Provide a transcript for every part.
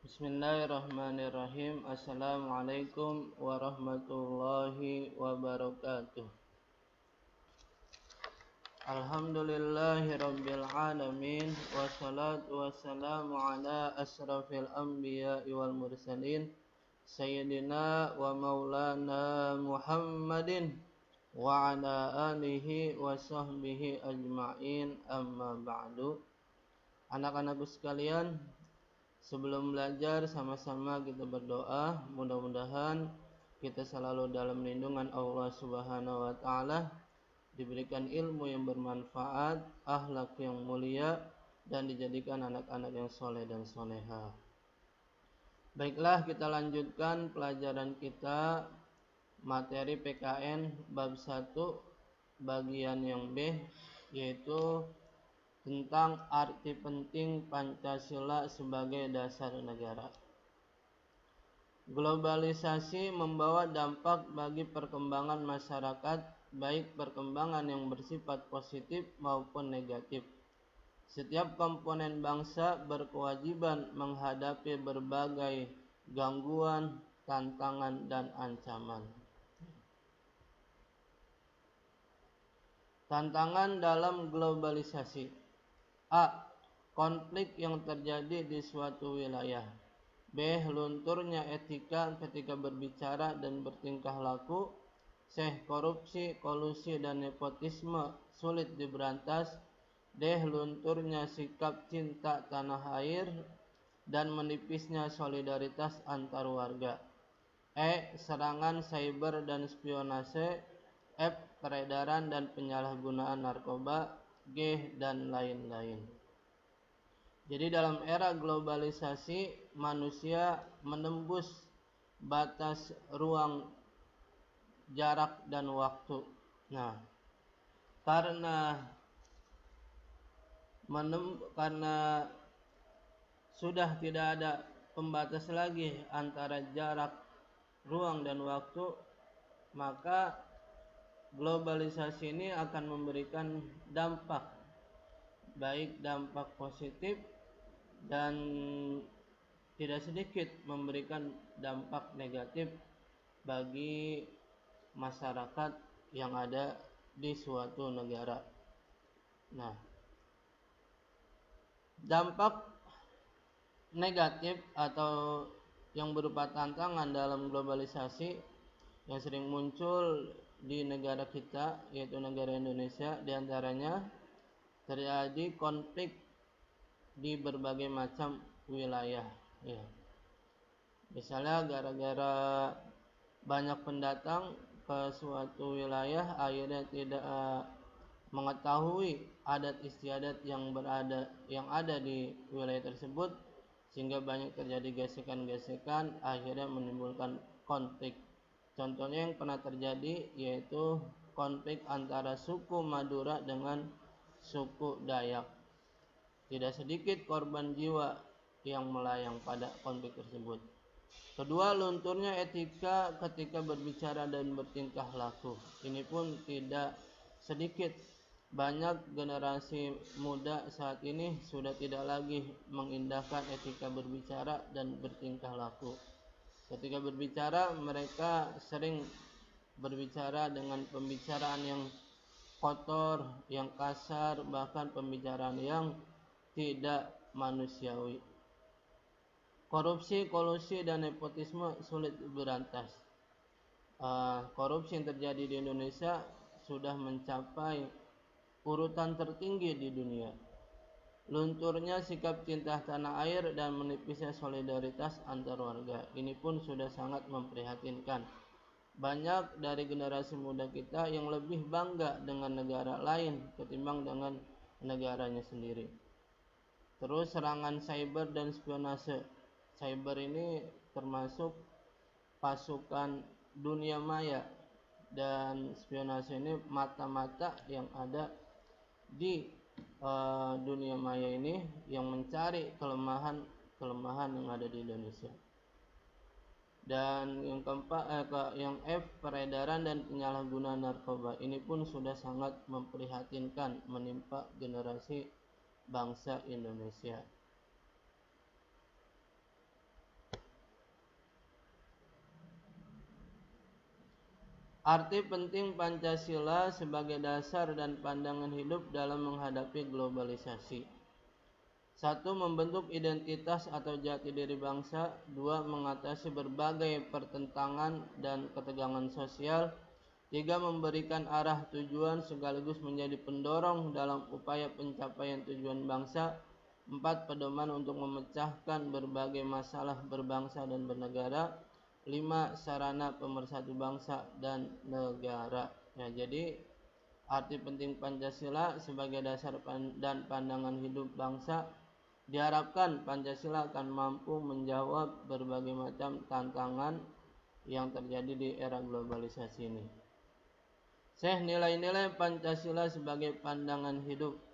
Bismillahirrahmanirrahim. Assalamualaikum warahmatullahi wabarakatuh. Alhamdulillahi rabbil alamin. Wassalatu wassalamu ala asrafil anbiya'i wal mursalin Sayyidina wa maulana Muhammadin wa ala alihi wa sahbihi ajma'in, amma ba'du. Anak-anakku sekalian, sebelum belajar sama-sama kita berdoa, mudah-mudahan kita selalu dalam lindungan Allah Subhanahu wa taala, diberikan ilmu yang bermanfaat, akhlak yang mulia, dan dijadikan anak-anak yang soleh dan soleha. Baiklah, kita lanjutkan pelajaran kita materi PKN bab 1 bagian yang B, yaitu tentang arti penting Pancasila sebagai dasar negara. Globalisasi membawa dampak bagi perkembangan masyarakat, baik perkembangan yang bersifat positif maupun negatif. Setiap komponen bangsa berkewajiban menghadapi berbagai gangguan, tantangan, dan ancaman. Tantangan dalam globalisasi. A. Konflik yang terjadi di suatu wilayah. B. Lunturnya etika ketika berbicara dan bertingkah laku. C. Korupsi, kolusi, dan nepotisme sulit diberantas. D. Lunturnya sikap cinta tanah air dan menipisnya solidaritas antar warga. E. Serangan cyber dan spionase. F. Peredaran dan penyalahgunaan narkoba. G, dan lain-lain. Jadi dalam era globalisasi, manusia menembus batas ruang, jarak, dan waktu. Nah, karena sudah tidak ada pembatas lagi antara jarak, ruang, dan waktu, maka globalisasi ini akan memberikan dampak, baik dampak positif dan tidak sedikit memberikan dampak negatif bagi masyarakat yang ada di suatu negara. Nah, dampak negatif atau yang berupa tantangan dalam globalisasi yang sering muncul di negara kita, yaitu negara Indonesia, diantaranya terjadi konflik di berbagai macam wilayah. Ya. Misalnya gara-gara banyak pendatang ke suatu wilayah, akhirnya tidak mengetahui adat istiadat yang ada di wilayah tersebut, sehingga banyak terjadi gesekan-gesekan, akhirnya menimbulkan konflik. Contohnya yang pernah terjadi yaitu konflik antara suku Madura dengan suku Dayak. Tidak sedikit korban jiwa yang melayang pada konflik tersebut. Kedua, lunturnya etika ketika berbicara dan bertingkah laku. Ini pun tidak sedikit. Banyak generasi muda saat ini sudah tidak lagi mengindahkan etika berbicara dan bertingkah laku. Ketika berbicara, mereka sering berbicara dengan pembicaraan yang kotor, yang kasar, bahkan pembicaraan yang tidak manusiawi. Korupsi, kolusi, dan nepotisme sulit diberantas. Korupsi yang terjadi di Indonesia sudah mencapai urutan tertinggi di dunia. Lunturnya sikap cinta tanah air dan menipisnya solidaritas antar warga. Ini pun sudah sangat memprihatinkan. Banyak dari generasi muda kita yang lebih bangga dengan negara lain ketimbang dengan negaranya sendiri. Terus serangan cyber dan spionase. Cyber ini termasuk pasukan dunia maya, dan spionase ini mata-mata yang ada di dunia maya ini yang mencari kelemahan yang ada di Indonesia. Dan yang keempat, yang F, peredaran dan penyalahgunaan narkoba. Ini pun sudah sangat memprihatinkan menimpa generasi bangsa Indonesia. Arti penting Pancasila sebagai dasar dan pandangan hidup dalam menghadapi globalisasi. 1. Membentuk identitas atau jati diri bangsa. 2. Mengatasi berbagai pertentangan dan ketegangan sosial. 3. Memberikan arah tujuan sekaligus menjadi pendorong dalam upaya pencapaian tujuan bangsa. 4. Pedoman untuk memecahkan berbagai masalah berbangsa dan bernegara. 5. Sarana pemersatu bangsa dan negara. Ya, jadi arti penting Pancasila sebagai dasar dan pandangan hidup bangsa, diharapkan Pancasila akan mampu menjawab berbagai macam tantangan yang terjadi di era globalisasi ini. Nilai-nilai Pancasila sebagai pandangan hidup.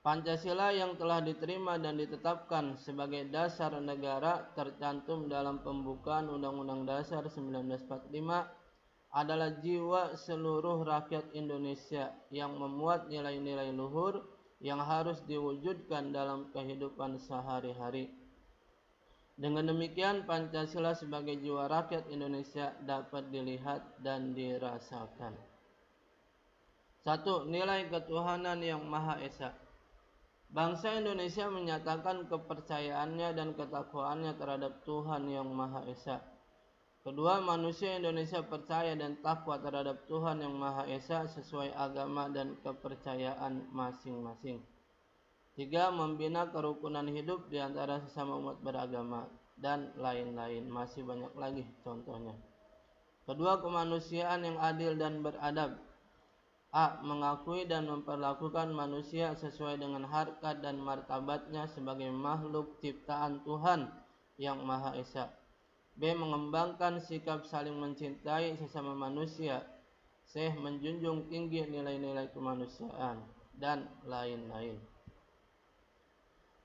Pancasila yang telah diterima dan ditetapkan sebagai dasar negara tercantum dalam pembukaan Undang-Undang Dasar 1945 adalah jiwa seluruh rakyat Indonesia yang memuat nilai-nilai luhur yang harus diwujudkan dalam kehidupan sehari-hari. Dengan demikian, Pancasila sebagai jiwa rakyat Indonesia dapat dilihat dan dirasakan. 1. Nilai ketuhanan yang Maha Esa. Bangsa Indonesia menyatakan kepercayaannya dan ketakwaannya terhadap Tuhan yang Maha Esa. Kedua, manusia Indonesia percaya dan takwa terhadap Tuhan yang Maha Esa sesuai agama dan kepercayaan masing-masing. 3. Membina kerukunan hidup di antara sesama umat beragama dan lain-lain. Masih banyak lagi contohnya. Kedua, kemanusiaan yang adil dan beradab. A. Mengakui dan memperlakukan manusia sesuai dengan harkat dan martabatnya sebagai makhluk ciptaan Tuhan yang Maha Esa. B. Mengembangkan sikap saling mencintai sesama manusia. C. Menjunjung tinggi nilai-nilai kemanusiaan dan lain-lain.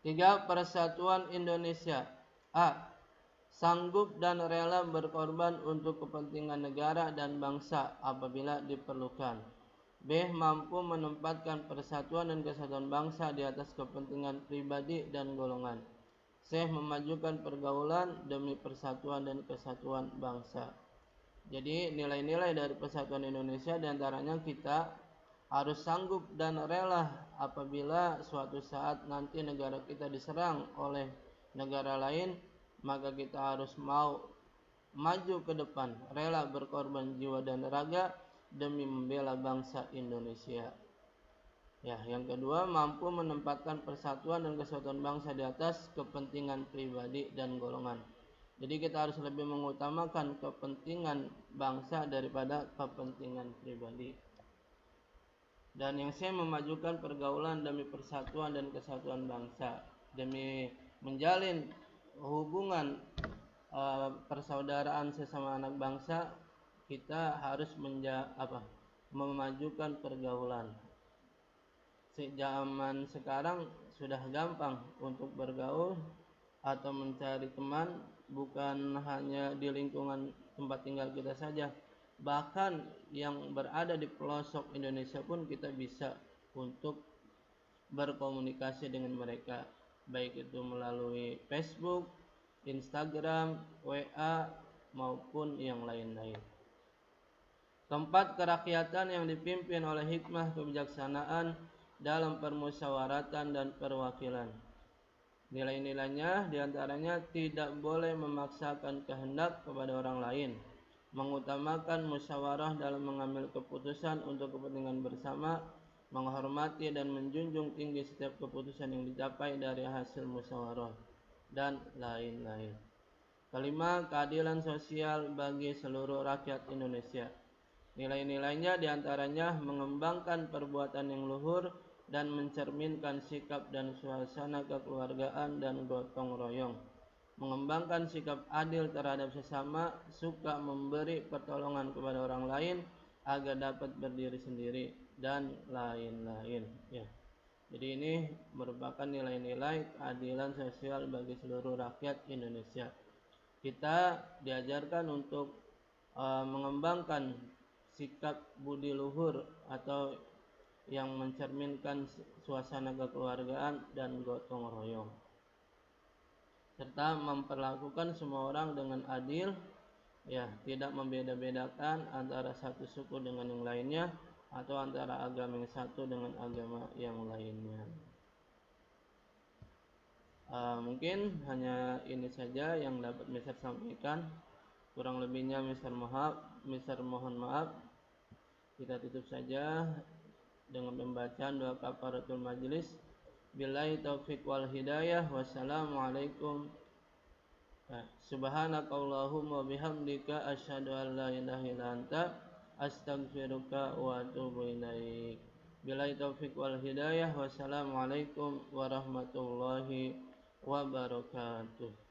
3. Persatuan Indonesia. A. Sanggup dan rela berkorban untuk kepentingan negara dan bangsa apabila diperlukan. B. Mampu menempatkan persatuan dan kesatuan bangsa di atas kepentingan pribadi dan golongan. C. Memajukan pergaulan demi persatuan dan kesatuan bangsa. Jadi nilai-nilai dari persatuan Indonesia diantaranya kita harus sanggup dan rela apabila suatu saat nanti negara kita diserang oleh negara lain, maka kita harus mau maju ke depan, rela berkorban jiwa dan raga demi membela bangsa Indonesia. Ya, yang kedua, mampu menempatkan persatuan dan kesatuan bangsa di atas kepentingan pribadi dan golongan. Jadi kita harus lebih mengutamakan kepentingan bangsa daripada kepentingan pribadi. Dan yang C, memajukan pergaulan demi persatuan dan kesatuan bangsa, demi menjalin hubungan persaudaraan sesama anak bangsa. Kita harus memajukan pergaulan. Zaman sekarang sudah gampang untuk bergaul atau mencari teman, bukan hanya di lingkungan tempat tinggal kita saja, bahkan yang berada di pelosok Indonesia pun kita bisa untuk berkomunikasi dengan mereka, baik itu melalui Facebook, Instagram, WA, maupun yang lain-lain. Keempat, kerakyatan yang dipimpin oleh hikmah kebijaksanaan dalam permusyawaratan dan perwakilan. Nilai-nilainya diantaranya tidak boleh memaksakan kehendak kepada orang lain, mengutamakan musyawarah dalam mengambil keputusan untuk kepentingan bersama, menghormati dan menjunjung tinggi setiap keputusan yang dicapai dari hasil musyawarah, dan lain-lain. Kelima, keadilan sosial bagi seluruh rakyat Indonesia. Nilai-nilainya diantaranya mengembangkan perbuatan yang luhur dan mencerminkan sikap dan suasana kekeluargaan dan gotong royong, mengembangkan sikap adil terhadap sesama, suka memberi pertolongan kepada orang lain agar dapat berdiri sendiri, dan lain-lain. Ya. Jadi ini merupakan nilai-nilai keadilan sosial bagi seluruh rakyat Indonesia. Kita diajarkan untuk mengembangkan sikap budi luhur atau yang mencerminkan suasana kekeluargaan dan gotong royong, serta memperlakukan semua orang dengan adil ya, tidak membeda-bedakan antara satu suku dengan yang lainnya atau antara agama yang satu dengan agama yang lainnya. Mungkin hanya ini saja yang dapat Mister sampaikan. Kurang lebihnya Mister mohon maaf. Kita tutup saja dengan pembacaan doa kafaratul majlis. Billahi taufiq wal hidayah. Wassalamualaikum. Subhanakallahumma bihamdika asyhadu an la ilaha illa anta astaghfiruka wa atubu ilaik. Billahi taufiq wal hidayah. Wassalamualaikum warahmatullahi wabarakatuh.